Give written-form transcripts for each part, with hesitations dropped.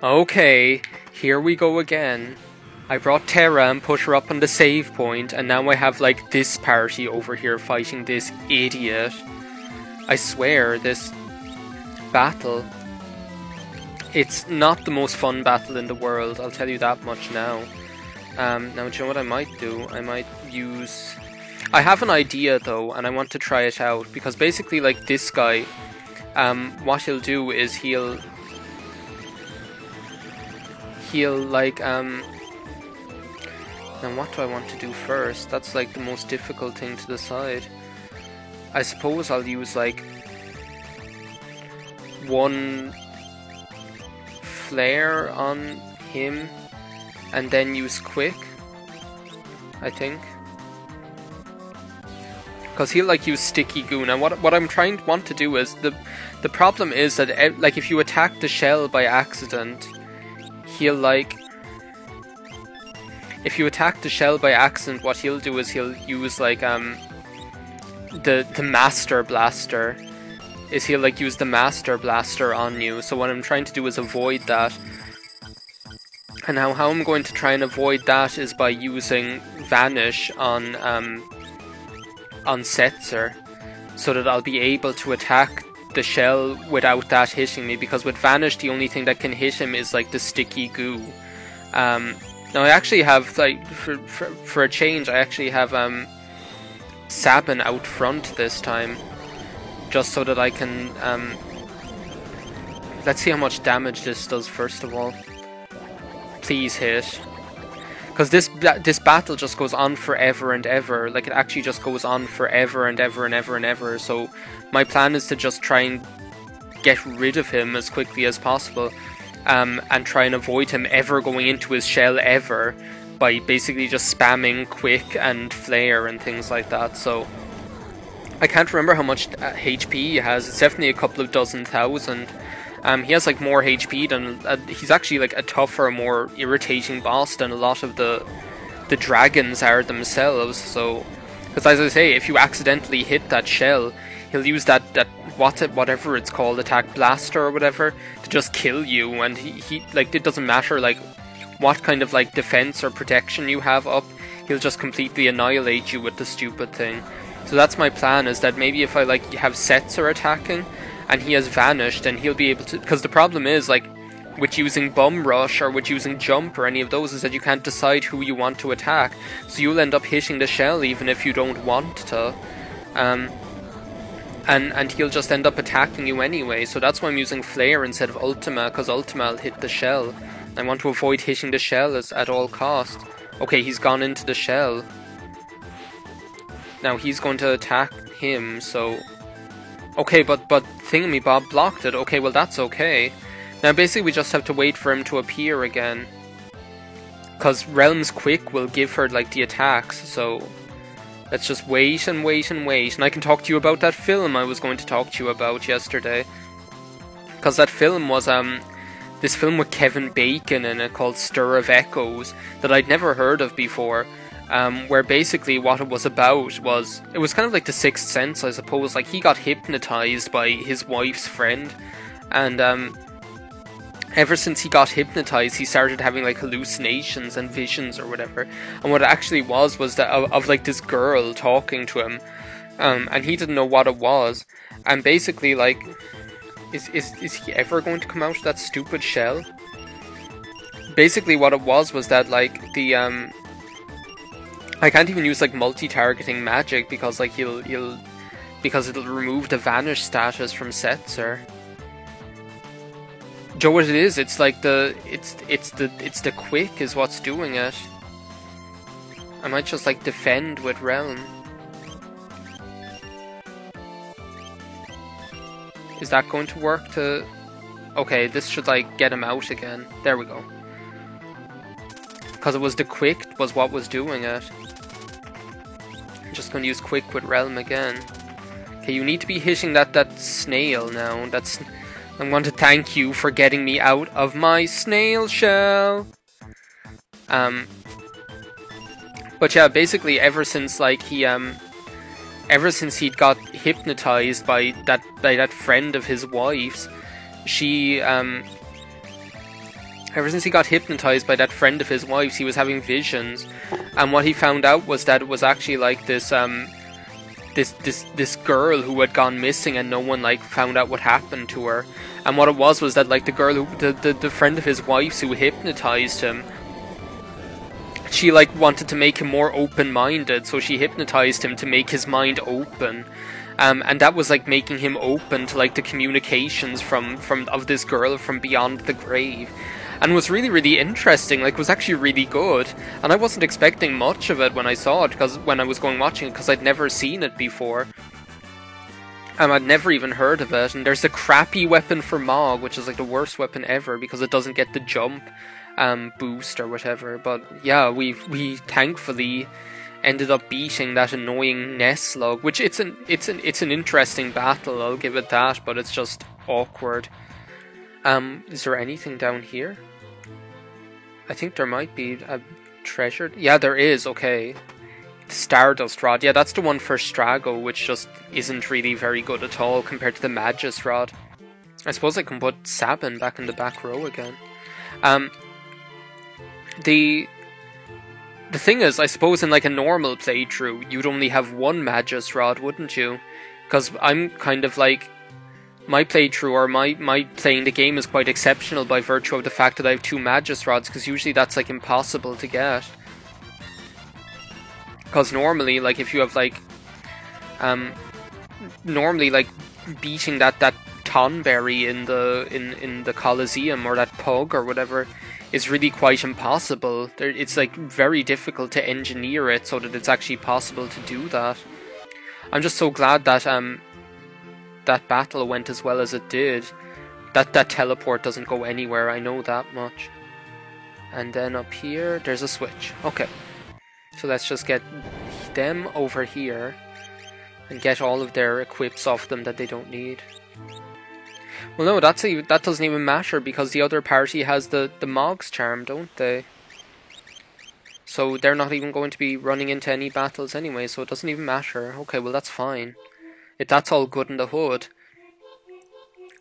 Okay, here we go again. I brought Terra and put her up on the save point, and now I have like this party over here fighting this idiot. I swear, this battle, it's not the most fun battle in the world, I'll tell you that much now. Now, do you know what I might do? I might use... I have an idea though, and I want to try it out, because basically like this guy, what he'll do is he'll like, now what do I want to do first? That's like the most difficult thing to decide. I suppose I'll use like one flare on him and then use quick, I think. Because he'll like use sticky goo. Now what I'm want to do is, the problem is that like if you attack the shell by accident, he'll like... If you attack the shell by accident, what he'll do is he'll use like the Master Blaster. He'll like use the Master Blaster on you. So what I'm trying to do is avoid that. And now how I'm going to try and avoid that is by using Vanish on Setzer, so that I'll be able to attack the shell without that hitting me, because with Vanish the only thing that can hit him is like the sticky goo. Now I actually have, like, for a change, I actually have Sabin out front this time, just so that I can, let's see how much damage this does first of all. Please hit. Because this battle just goes on forever and ever, like it actually just goes on forever and ever and ever and ever, so my plan is to just try and get rid of him as quickly as possible. And try and avoid him ever going into his shell ever, by basically just spamming quick and flare and things like that. So I can't remember how much HP he has. It's definitely a couple of dozen thousand. He has like more HP than he's actually like a tougher, more irritating boss than a lot of the dragons are themselves. So, because as I say, if you accidentally hit that shell, he'll use that whatever it's called, attack blaster or whatever, to just kill you, and he like, it doesn't matter like what kind of like defense or protection you have up, he'll just completely annihilate you with the stupid thing. So that's my plan, is that maybe if I like have Setzer attacking and he has Vanished, then he'll be able to, because the problem is like with using Bum Rush or with using Jump or any of those is that you can't decide who you want to attack, so you'll end up hitting the shell even if you don't want to. And he'll just end up attacking you anyway, so that's why I'm using Flare instead of Ultima, because Ultima will hit the shell. I want to avoid hitting the shell at all costs. Okay, he's gone into the shell. Now he's going to attack him, so... Okay, but Thingamabob blocked it. Okay, well that's okay. Now basically we just have to wait for him to appear again. Because Realm's Quick will give her like the attacks, so... Let's just wait and wait and wait, and I can talk to you about that film I was going to talk to you about yesterday. Because that film was, this film with Kevin Bacon in it called Stir of Echoes, that I'd never heard of before, where basically what it was about was, it was kind of like The Sixth Sense, I suppose. Like, he got hypnotized by his wife's friend, and, ever since he got hypnotized, he started having like hallucinations and visions or whatever. And what it actually was that of like this girl talking to him, and he didn't know what it was. And basically, like, is he ever going to come out of that stupid shell? Basically, what it was that like the I can't even use like multi-targeting magic, because like because it'll remove the Vanish status from Setzer. Joe, what it is? It's like it's the quick is what's doing it. I might just like defend with Realm. Is that going to work to... Okay, this should like get him out again. There we go. Because it was the quick was what was doing it. I'm just going to use quick with Realm again. Okay, you need to be hitting that snail now. I'm going to thank you for getting me out of my snail shell. But yeah, basically ever since like ever since he'd got hypnotized by that friend of his wife's, she Ever since he got hypnotized by that friend of his wife's, he was having visions, and what he found out was that it was actually like this this girl who had gone missing, and no one like found out what happened to her. And what it was that like the girl who the friend of his wife's who hypnotized him, she like wanted to make him more open-minded, so she hypnotized him to make his mind open. And that was like making him open to like the communications from of this girl from beyond the grave. And was really, really interesting, like was actually really good. And I wasn't expecting much of it when I saw it, because when I was going watching it, because I'd never seen it before. I'd never even heard of it. And there's a crappy weapon for Mog, which is like the worst weapon ever, because it doesn't get the jump boost or whatever. But yeah, we thankfully ended up beating that annoying Nuzlocke, which it's an interesting battle, I'll give it that, but it's just awkward. Is there anything down here? I think there might be a treasure. Yeah, there is, okay. Stardust Rod. Yeah, that's the one for Strago, which just isn't really very good at all compared to the Magus Rod. I suppose I can put Sabin back in the back row again. The thing is, I suppose in like a normal playthrough, you'd only have one Magus Rod, wouldn't you? Because I'm kind of like... my playthrough, or my playing the game is quite exceptional by virtue of the fact that I have two Magus Rods, because usually that's like impossible to get. Because normally, like if you have like... normally like beating that Tonberry in the Colosseum, or that Pug or whatever, is really quite impossible. It's like very difficult to engineer it so that it's actually possible to do that. I'm just so glad that that battle went as well as it did. That teleport doesn't go anywhere, I know that much. And then up here, there's a switch. Okay. So let's just get them over here and get all of their equips off them that they don't need. Well, no, that doesn't even matter, because the other party has the Mog's charm, don't they? So they're not even going to be running into any battles anyway, so it doesn't even matter. Okay, well that's fine. If that's all good in the hood.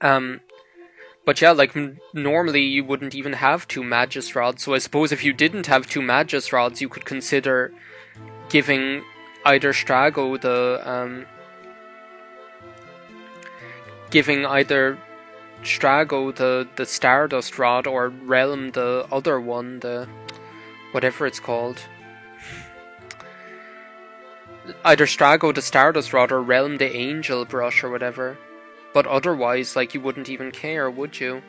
But yeah, like normally you wouldn't even have two Magus Rods, so I suppose if you didn't have two Magus Rods, you could consider giving either Strago the Stardust Rod, or Relm the other one, the whatever it's called. Either Strago the Stardust Rod or Relm the Angel Brush or whatever. But otherwise, like, you wouldn't even care, would you?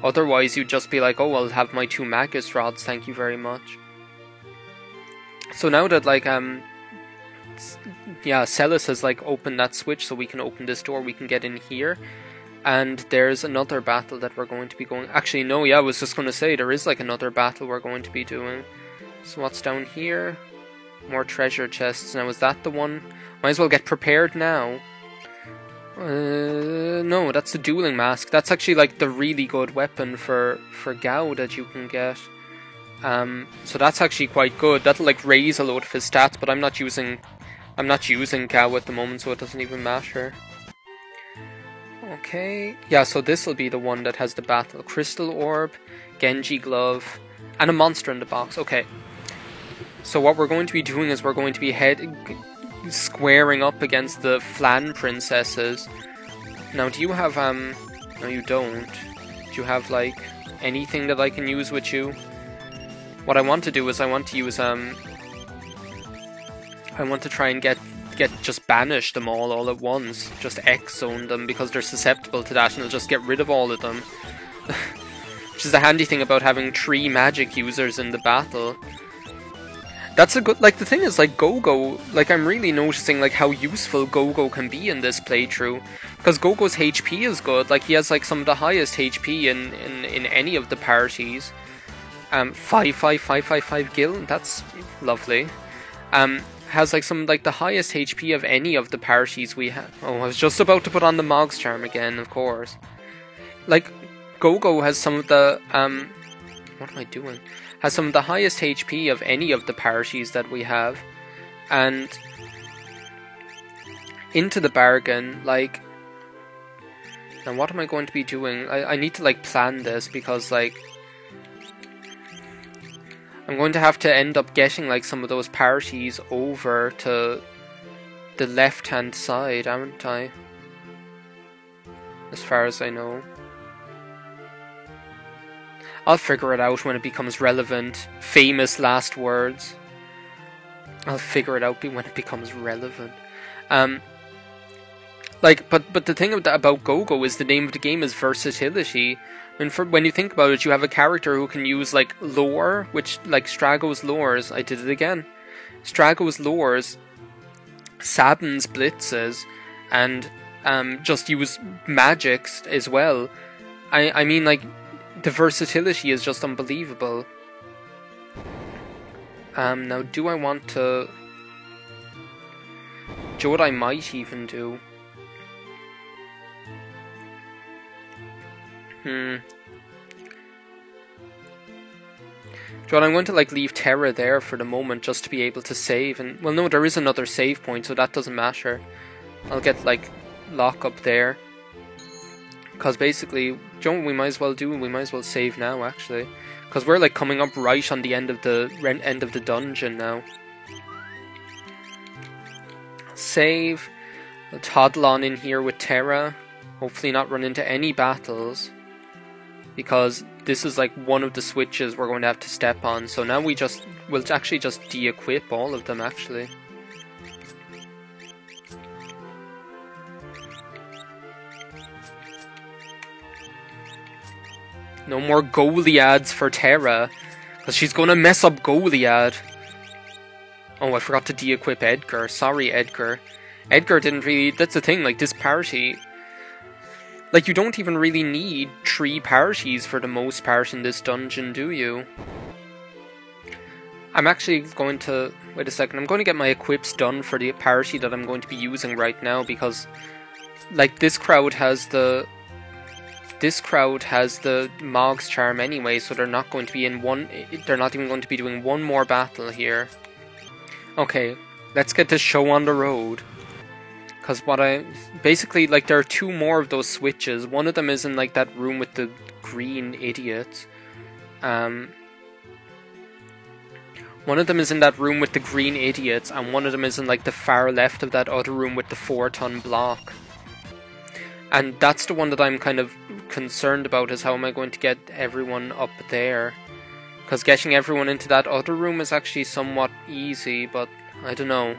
Otherwise, you'd just be like, oh, I'll have my two Magus Rods, thank you very much. So now that, like, yeah, Celes has, like, opened that switch so we can open this door, we can get in here. And there's another battle that we're going to be going... Actually, no, yeah, I was just going to say, there is, like, another battle we're going to be doing. So what's down here? More treasure chests. Now, is that the one? Might as well get prepared now. No, that's the dueling mask. That's actually like the really good weapon for Gau that you can get. So that's actually quite good. That'll like raise a load of his stats, but I'm not using Gau at the moment, so it doesn't even matter. Okay, yeah, so this will be the one that has the battle crystal orb, Genji glove, and a monster in the box. Okay. So what we're going to be doing is we're going to be squaring up against the Flan princesses. Now, do you have, no you don't. Do you have, like, anything that I can use with you? What I want to do is I want to use, I want to try and get just banish them all at once. Just X-zone them, because they're susceptible to that, and it'll just get rid of all of them. Which is the handy thing about having 3 magic users in the battle. That's a good, like, the thing is, like, Gogo, like, I'm really noticing, like, how useful Gogo can be in this playthrough. Because Gogo's HP is good, like, he has, like, some of the highest HP in any of the parties. 5 gil, that's lovely. Has, like, some, like, the highest HP of any of the parties we have. Oh, I was just about to put on the Mog's charm again, of course. Like, Gogo has some of the, what am I doing? Has some of the highest HP of any of the parties that we have. And into the bargain, like... Now what am I going to be doing? I need to, like, plan this, because, like... I'm going to have to end up getting like some of those parties over to the left-hand side, aren't I? As far as I know. I'll figure it out when it becomes relevant. Famous last words. I'll figure it out when it becomes relevant. Like, but the thing about Go-Go is the name of the game is versatility. And when you think about it, you have a character who can use like lore, which like Strago's lures. I did it again. Strago's lures, Sabin's blitzes, and just use magics as well. I mean, like, the versatility is just unbelievable. Now, do I want to... Do you know what I might even do? John, I'm going to like leave Terra there for the moment just to be able to save, and well, no, there is another save point, so that doesn't matter. I'll get like Locke up there, because basically, Joe, we might as well do. We might as well save now, actually, because we're like coming up right on the end of the dungeon now. Save. I'll toddle on in here with Terra. Hopefully, not run into any battles. Because this is like one of the switches we're going to have to step on. So now we'll actually just de-equip all of them, actually. No more Goliaths for Terra, because she's going to mess up Goliath. Oh, I forgot to de-equip Edgar. Sorry, Edgar. Edgar didn't really... That's the thing, like, this party... Like, you don't even really need 3 parties for the most part in this dungeon, do you? I'm actually going to... Wait a second, I'm going to get my equips done for the party that I'm going to be using right now, because... Like, this crowd has the Mog's Charm anyway, so they're not going to be in one... They're not even going to be doing one more battle here. Okay, let's get this show on the road. Because basically, like, there are 2 more of those switches. One of them is in, like, that room with the green idiots. One of them is in that room with the green idiots, and one of them is in, like, the far left of that other room with the 4-ton block. And that's the one that I'm kind of concerned about, is how am I going to get everyone up there. Because getting everyone into that other room is actually somewhat easy, but I don't know.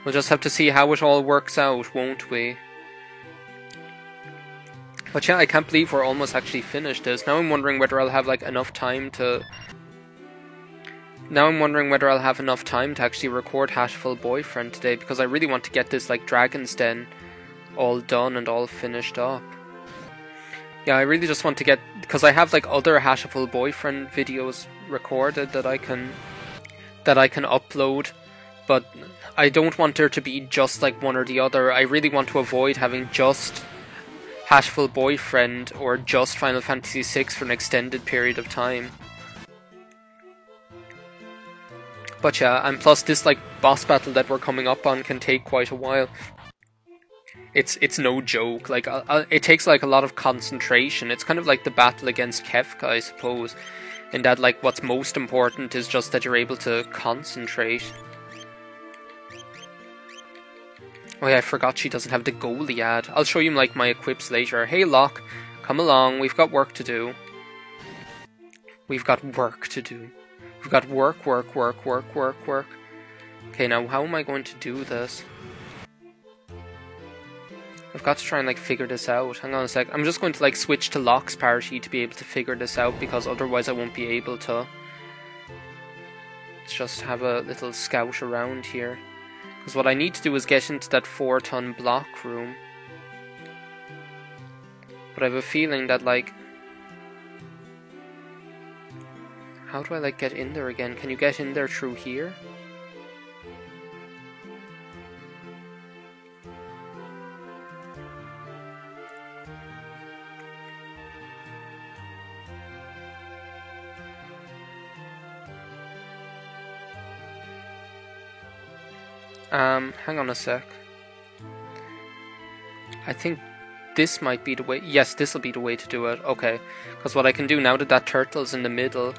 We'll just have to see how it all works out, won't we? But yeah, I can't believe we're almost actually finished this. Now I'm wondering whether I'll have like enough time to... Now I'm wondering whether I'll have enough time to actually record Hatchful Boyfriend today, because I really want to get this like Dragon's Den all done and all finished up. Yeah, I really just want to get... Because I have like other Hatchful Boyfriend videos recorded that I can upload, but I don't want there to be just like one or the other. I really want to avoid having just Hatchful Boyfriend or just Final Fantasy VI for an extended period of time. But yeah, and plus this like boss battle that we're coming up on can take quite a while. It's no joke. Like it takes like a lot of concentration. It's kind of like the battle against Kefka, I suppose, in that like what's most important is just that you're able to concentrate. Oh yeah, I forgot she doesn't have the Goliath. I'll show you like my equips later. Hey Locke, come along, we've got work to do. We've got work to do. We've got work. Okay, now how am I going to do this? I've got to try and like figure this out. Hang on a sec. I'm just going to like switch to Locke's party to be able to figure this out, because otherwise I won't be able to. Let's just have a little scout around here. Because what I need to do is get into that 4-ton block room. But I have a feeling that like... How do I like get in there again? Can you get in there through here? Hang on a sec. I think this might be the way... Yes, this will be the way to do it. Okay. Because what I can do now that that turtle's in the middle,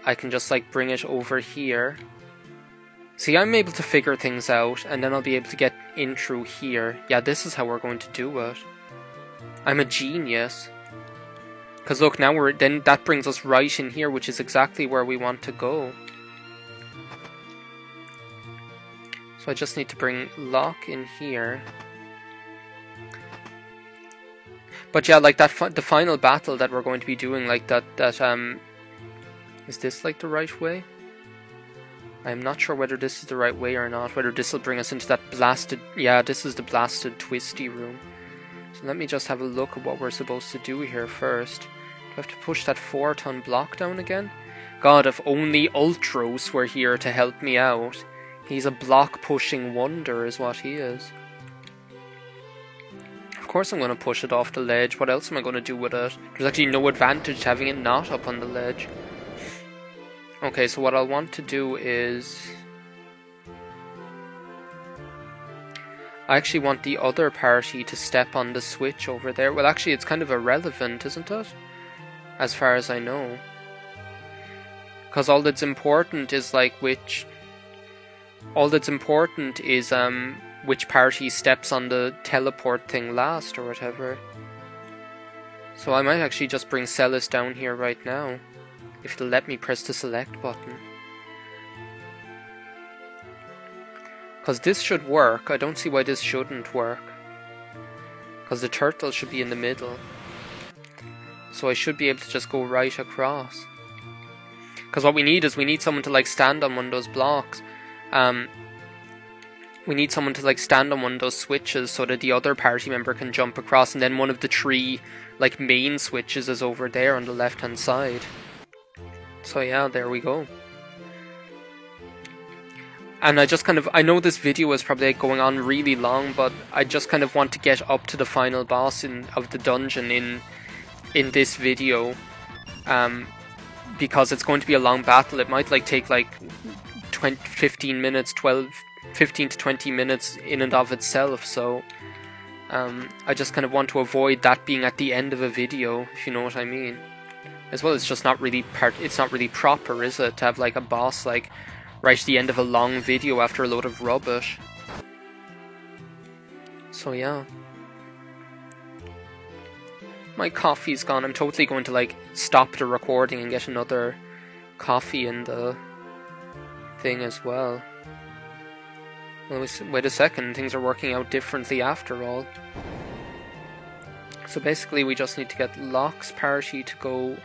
I can just like bring it over here. See, I'm able to figure things out, and then I'll be able to get in through here. Yeah, this is how we're going to do it. I'm a genius. Because look, now then that brings us right in here, which is exactly where we want to go. So I just need to bring Locke in here. But yeah, like the final battle that we're going to be doing, like that is this like the right way? I'm not sure whether this is the right way or not, whether this will bring us into that blasted, yeah, this is the blasted twisty room. So let me just have a look at what we're supposed to do here first. Do I have to push that 4-ton block down again? God, if only Ultros were here to help me out. He's a block-pushing wonder is what he is. Of course I'm going to push it off the ledge. What else am I going to do with it? There's actually no advantage to having it not up on the ledge. Okay, so what I'll want to do is... I actually want the other party to step on the switch over there. Well, actually, it's kind of irrelevant, isn't it? As far as I know. Because all that's important is, like, which... All that's important is, which party steps on the teleport thing last, or whatever. So I might actually just bring Celes down here right now. If it'll let me press the select button. Because this should work. I don't see why this shouldn't work. Because the turtle should be in the middle. So I should be able to just go right across. Because what we need is we need someone to like stand on one of those blocks. We need someone to like stand on one of those switches so that the other party member can jump across, and then one of the 3 like main switches is over there on the left hand side. So yeah, there we go. And I just kind of, I know this video is probably like going on really long, but I just kind of want to get up to the final boss of the dungeon in this video. Because it's going to be a long battle. It might like take like 15 minutes, 15 to 20 minutes in and of itself, so I just kind of want to avoid that being at the end of a video, if you know what I mean. As well, it's just not really it's not really proper, is it, to have like a boss like right at the end of a long video after a load of rubbish. So yeah. My coffee's gone. I'm totally going to like stop the recording and get another coffee in the thing as well. Well, wait a second, things are working out differently after all. So basically we just need to get Locke's party to go...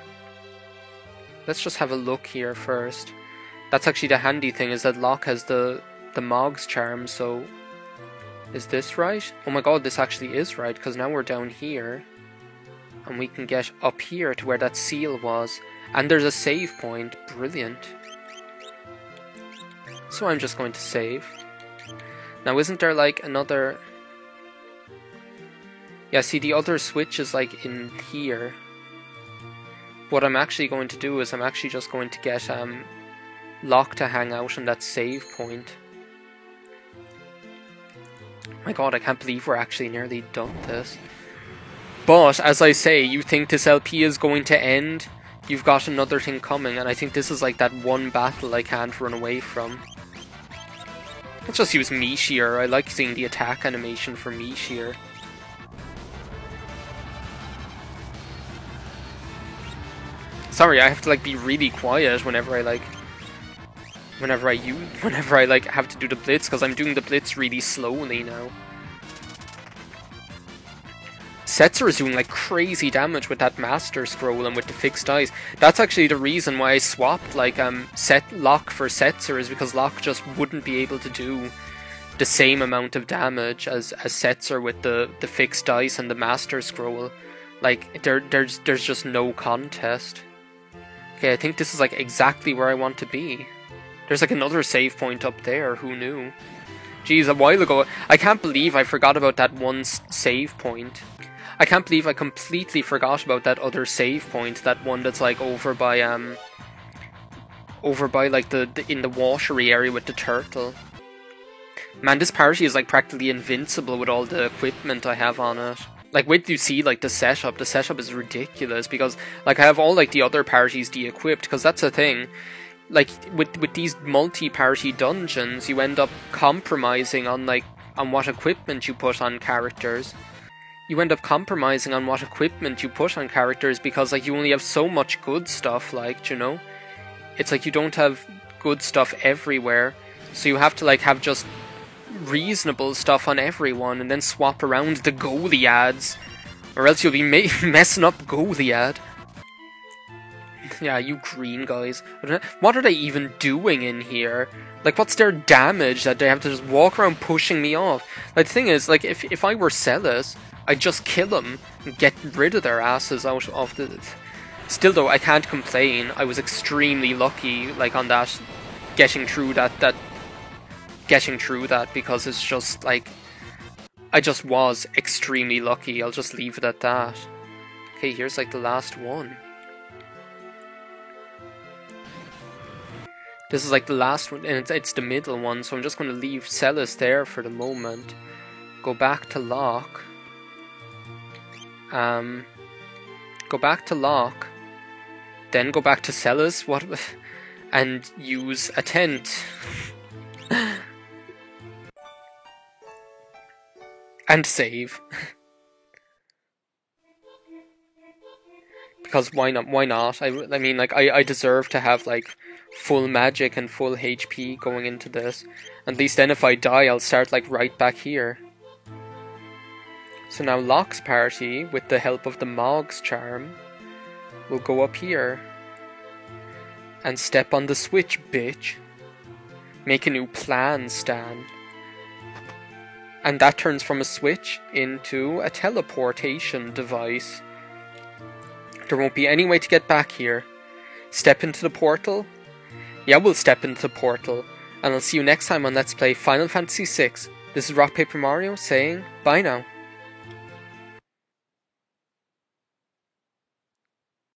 Let's just have a look here first. That's actually the handy thing, is that Locke has the Mog's charm, so... Is this right? Oh my god, this actually is right, because now we're down here. And we can get up here to where that seal was. And there's a save point. Brilliant. So I'm just going to save. Now isn't there like another... Yeah, see, the other switch is like in here. What I'm actually going to do is I'm actually just going to get Locke to hang out on that save point. My god, I can't believe we're actually nearly done this. But, as I say, you think this LP is going to end, you've got another thing coming, and I think this is like that one battle I can't run away from. Let's just use Meteor. I like seeing the attack animation for Meteor. Sorry, I have to like be really quiet whenever I like... Whenever I have to do the blitz, because I'm doing the blitz really slowly now. Setzer is doing like crazy damage with that Master Scroll and with the fixed eyes. That's actually the reason why I swapped like Locke for Setzer, is because Locke just wouldn't be able to do the same amount of damage as Setzer with the fixed dice and the Master Scroll. Like there's just no contest. Okay, I think this is like exactly where I want to be. There's like another save point up there, who knew? Jeez, a while ago, I can't believe I forgot about that one save point. I can't believe I completely forgot about that other save point, that one that's like over by like in the watery area with the turtle. Man, this party is like practically invincible with all the equipment I have on it. Like, wait till you see, like, the setup is ridiculous, because, like, I have all, like, the other parties de-equipped, because that's the thing. Like, with these multi-party dungeons, you end up compromising on, like, on what equipment you put on characters. You end up compromising on what equipment you put on characters, because, like, you only have so much good stuff, like, you know? It's like you don't have good stuff everywhere, so you have to, like, have just reasonable stuff on everyone, and then swap around the Goliaths, or else you'll be messing up Goliath. Yeah, you green guys. What are they even doing in here? Like, what's their damage that they have to just walk around pushing me off? Like, the thing is, like, if I were Celes, I'd just kill them and get rid of their asses out of the... Still, though, I can't complain. I was extremely lucky, like, on that, getting through that, because it's just, like, I just was extremely lucky. I'll just leave it at that. Okay, here's, like, the last one. This is, like, the last one, and it's the middle one, so I'm just going to leave Celes there for the moment. Go back to Locke. Go back to Locke. Then go back to Celes, and use a tent. And save. Because why not? I mean, like, I deserve to have, like, full magic and full HP going into this. At least then if I die, I'll start, like, right back here. So now Locke's party, with the help of the Mog's charm, will go up here. And step on the switch, bitch. Make a new plan, Stan. And that turns from a switch into a teleportation device. There won't be any way to get back here. Step into the portal? Yeah, we'll step into the portal. And I'll see you next time on Let's Play Final Fantasy VI. This is Rock Paper Mario saying bye now.